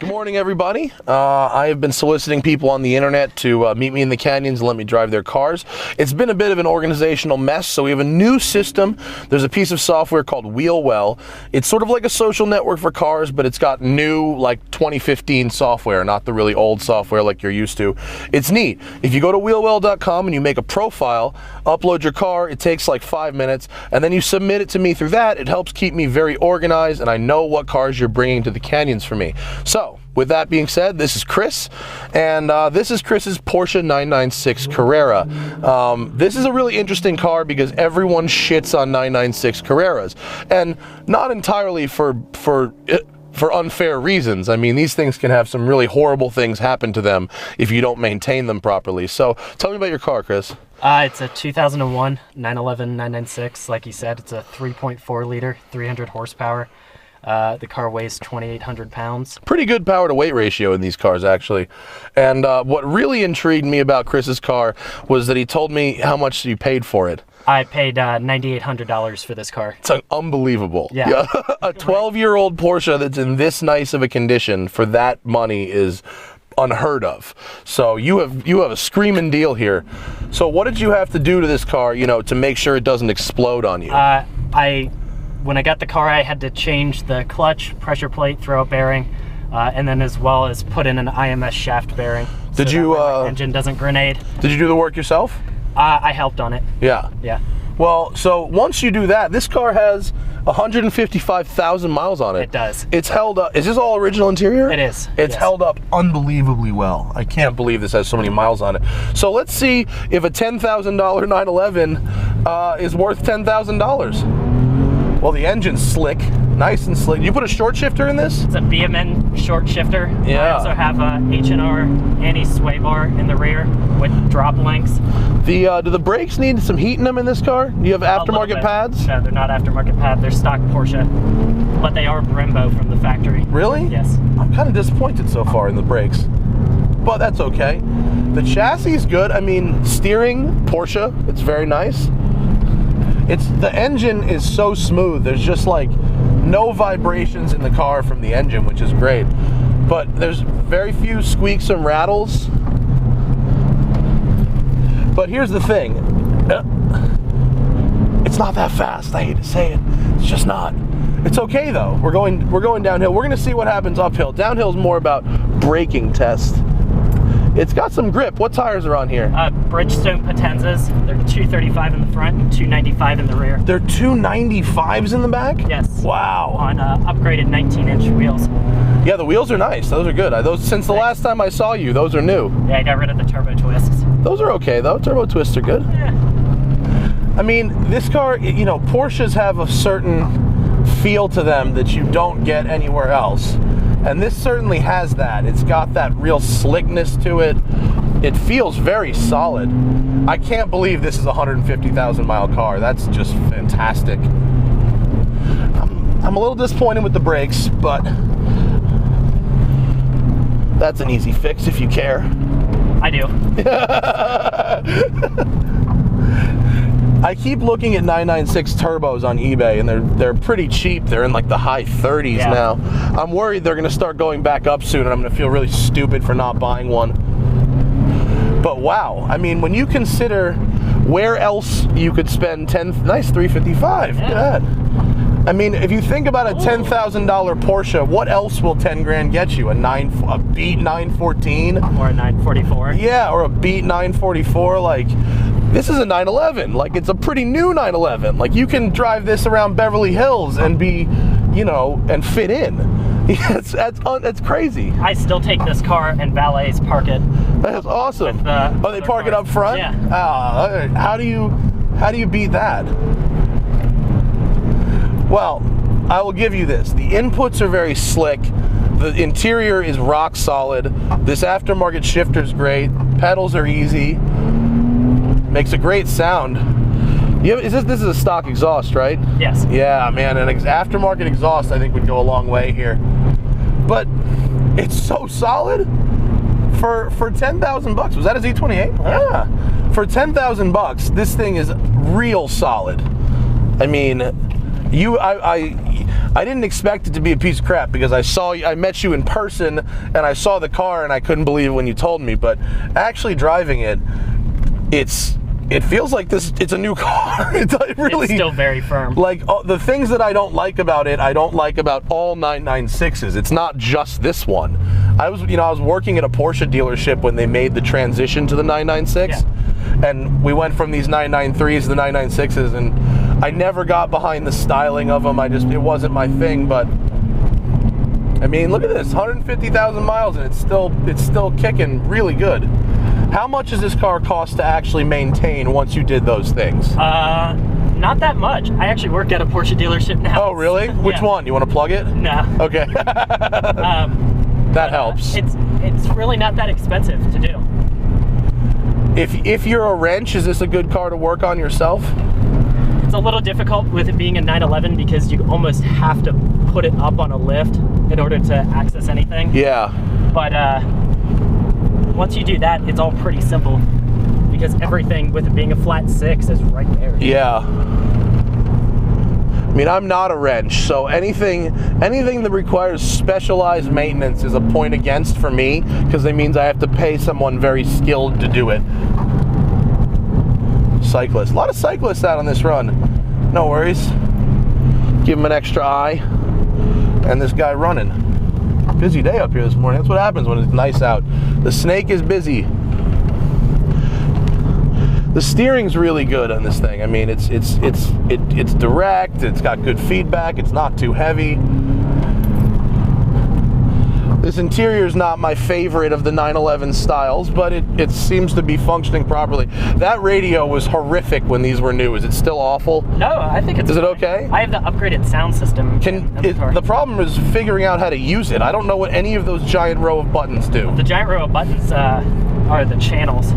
Good morning, everybody. I have been soliciting people on the internet to meet me in the canyons and let me drive their cars. It's been a bit of an organizational mess, so we have a new system. There's a piece of software called Wheelwell. It's sort of like a social network for cars, but it's got new, like 2015 software, not the really old software like you're used to. It's neat. If you go to wheelwell.com and you make a profile, upload your car, it takes like 5 minutes, and then you submit it to me through that. It helps keep me very organized, and I know what cars you're bringing to the canyons for me. So, with that being said, this is Chris, and this is Chris's Porsche 996 Carrera. This is a really interesting car because everyone shits on 996 Carreras, and not entirely for unfair reasons. I mean, these things can have some really horrible things happen to them if you don't maintain them properly. So, tell me about your car, Chris. It's a 2001 911 996. Like you said, it's a 3.4 liter, 300 horsepower. The car weighs 2,800 pounds. Pretty good power to weight ratio in these cars, actually. And what really intrigued me about Chris's car was that he told me how much you paid for it. I paid $9,800 for this car. It's unbelievable. Yeah. A 12-year-old Porsche that's in this nice of a condition for that money is unheard of. So you have a screaming deal here. So what did you have to do to this car, you know, to make sure it doesn't explode on you? When I got the car, I had to change the clutch, pressure plate, throw bearing, and then as well as put in an IMS shaft bearing. Did so you that my engine doesn't grenade? Did you do the work yourself? I helped on it. Yeah. Yeah. Well, so once you do that, this car has 155,000 miles on it. It does. It's held up. Is this all original interior? It is. It's held up unbelievably well. I can't believe this has so many miles on it. So let's see if a $10,000 911 is worth $10,000. Well, the engine's slick, nice and slick. You put a short shifter in this? It's a BMN short shifter. Yeah. I also have a H&R anti-sway bar in the rear with drop links. Do the brakes need some heat in them in this car? Do you have aftermarket pads? No, they're not aftermarket pads. They're stock Porsche, but they are Brembo from the factory. Really? Yes. I'm kind of disappointed so far in the brakes, but that's okay. The chassis is good. I mean, steering, Porsche, it's very nice. The engine is so smooth. There's just like no vibrations in the car from the engine, which is great. But there's very few squeaks and rattles. But here's the thing. It's not that fast. I hate to say it. It's just not. It's okay though. We're going downhill. We're gonna see what happens uphill. Downhill is more about braking test. It's got some grip. What tires are on here? Bridgestone Potenzas. They're 235 in the front and 295 in the rear. They're 295s in the back? Yes. Wow. On upgraded 19-inch wheels. Yeah, the wheels are nice. Those are good. Since the last time I saw you, those are new. Yeah, I got rid of the turbo twists. Those are okay though. Turbo twists are good. Yeah. I mean, this car, you know, Porsches have a certain feel to them that you don't get anywhere else. And this certainly has that. It's got that real slickness to it. It feels very solid. I can't believe this is a 150,000 mile car. That's just fantastic. I'm a little disappointed with the brakes, but that's an easy fix if you care. I do. I keep looking at 996 turbos on eBay, and they're pretty cheap. They're in like the high 30s now. I'm worried they're going to start going back up soon, and I'm going to feel really stupid for not buying one. But wow, I mean, when you consider where else you could spend nice 355. Look at that. I mean, if you think about a $10,000 Porsche, what else will 10 grand get you? A Beat 914? Or a 944? Yeah, or a Beat 944. Like, this is a 911. Like, it's a pretty new 911. Like, you can drive this around Beverly Hills and be, you know, and fit in. That's crazy. I still take this car and valets park it. That's awesome. Oh, they park it up front? Yeah. How do you beat that? Well, I will give you this. The inputs are very slick. The interior is rock solid. This aftermarket shifter's great. Pedals are easy. Makes a great sound. This is a stock exhaust, right? Yes. Yeah, man, an aftermarket exhaust I think would go a long way here. But it's so solid for 10,000 bucks. Was that a Z28? Yeah. For 10,000 bucks, this thing is real solid. I mean, I didn't expect it to be a piece of crap because I met you in person and I saw the car and I couldn't believe it when you told me, but actually driving it, it feels like it's a new car. It's still very firm. Like the things that I don't like about it, I don't like about all 996s. It's not just this one. I was working at a Porsche dealership when they made the transition to the 996, and we went from these 993s to the 996s, and I never got behind the styling of them. It wasn't my thing. But I mean, look at this, 150,000 miles, and it's still kicking really good. How much does this car cost to actually maintain once you did those things? Not that much. I actually work at a Porsche dealership now. Oh, really? Which one? You want to plug it? No. Okay. That helps. It's really not that expensive to do. If you're a wrench, is this a good car to work on yourself? It's a little difficult with it being a 911 because you almost have to put it up on a lift in order to access anything. Yeah. But once you do that, it's all pretty simple because everything with it being a flat 6 is right there. Yeah. I mean, I'm not a wrench, so anything that requires specialized maintenance is a point against for me because it means I have to pay someone very skilled to do it. Cyclists. A lot of cyclists out on this run. No worries. Give them an extra eye. And this guy running. Busy day up here this morning. That's what happens when it's nice out. The snake is busy. The steering's really good on this thing. I mean, it's direct. It's got good feedback. It's not too heavy. This interior is not my favorite of the 911 styles, but it seems to be functioning properly. That radio was horrific when these were new. Is it still awful? No, I think it's. Is it okay? I have the upgraded sound system. The problem is figuring out how to use it. I don't know what any of those giant row of buttons do. The giant row of buttons are the channels.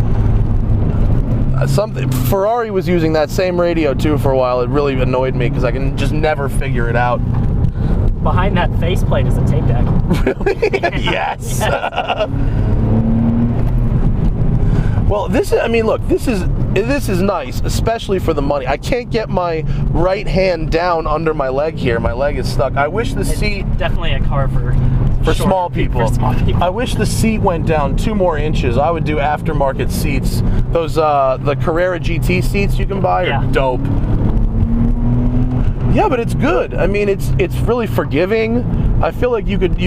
Ferrari was using that same radio too for a while. It really annoyed me because I can just never figure it out. Behind that faceplate is a tape deck. Really? Yes. Well, look, this is nice, especially for the money. I can't get my right hand down under my leg here. My leg is stuck. I wish the seat... Definitely a car for small people. For small people. I wish the seat went down 2 more inches. I would do aftermarket seats. Those the Carrera GT seats you can buy are dope. Yeah, but it's good. I mean, it's really forgiving. I feel like you could.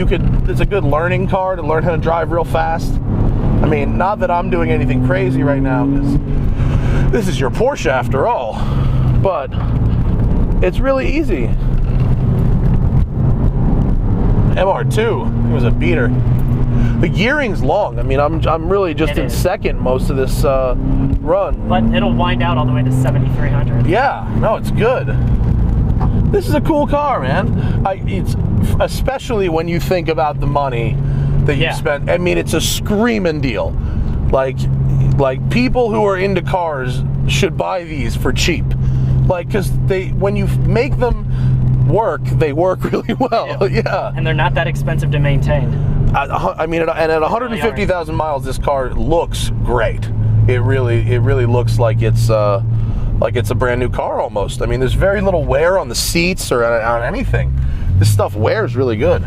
It's a good learning car to learn how to drive real fast. I mean, not that I'm doing anything crazy right now, because this is your Porsche after all. But it's really easy. MR2, it was a beater. The gearing's long. I mean, I'm really just in second most of this run. But it'll wind out all the way to 7,300. Yeah, no, it's good. This is a cool car, man. It's especially when you think about the money that you spent. I mean, it's a screaming deal. Like people who are into cars should buy these for cheap. Like, because when you make them work, they work really well. Yeah. And they're not that expensive to maintain. I mean, and at 150,000 miles, this car looks great. It really looks like it's a brand new car almost. I mean, there's very little wear on the seats or on anything. This stuff wears really good.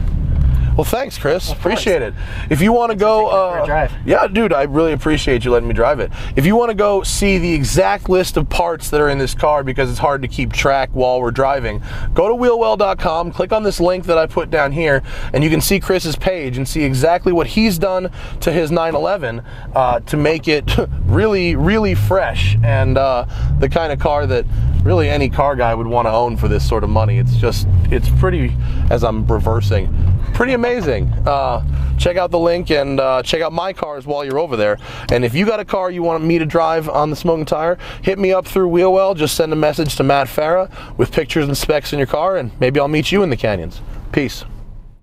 Well, thanks, Chris. Appreciate it. If you want to go, for a drive. Yeah, dude, I really appreciate you letting me drive it. If you want to go see the exact list of parts that are in this car, because it's hard to keep track while we're driving, go to wheelwell.com, click on this link that I put down here, and you can see Chris's page and see exactly what he's done to his 911 to make it really, really fresh and the kind of car that really any car guy would want to own for this sort of money. It's pretty, as I'm reversing, pretty amazing. Check out the link and check out my cars while you're over there. And if you got a car you want me to drive on the Smoking Tire, hit me up through Wheelwell. Just send a message to Matt Farah with pictures and specs in your car, and maybe I'll meet you in the canyons. Peace.